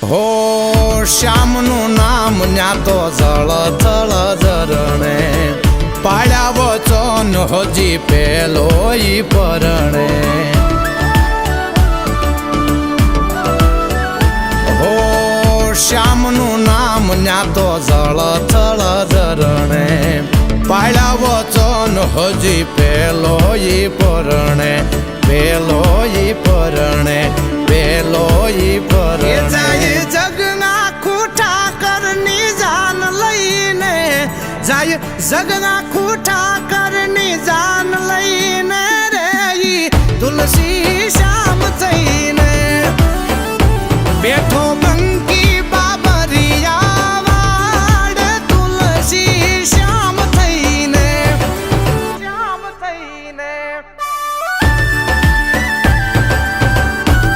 હો શ્યામનું નામ ન્યા તો જળ જળ ઝરણે પાડ્યા વચન હજી પેલો ઈ પરણે હો શ્યામનું નામ ન્યા તો જળ જળ ઝરણે પાડ્યા વચન હજી પેલો ઈ પરણે પેલો ઈ પરણે પેલો ઈ પરણે જગના ખૂટા કરની જાન લઈને જાય જગના ખૂટા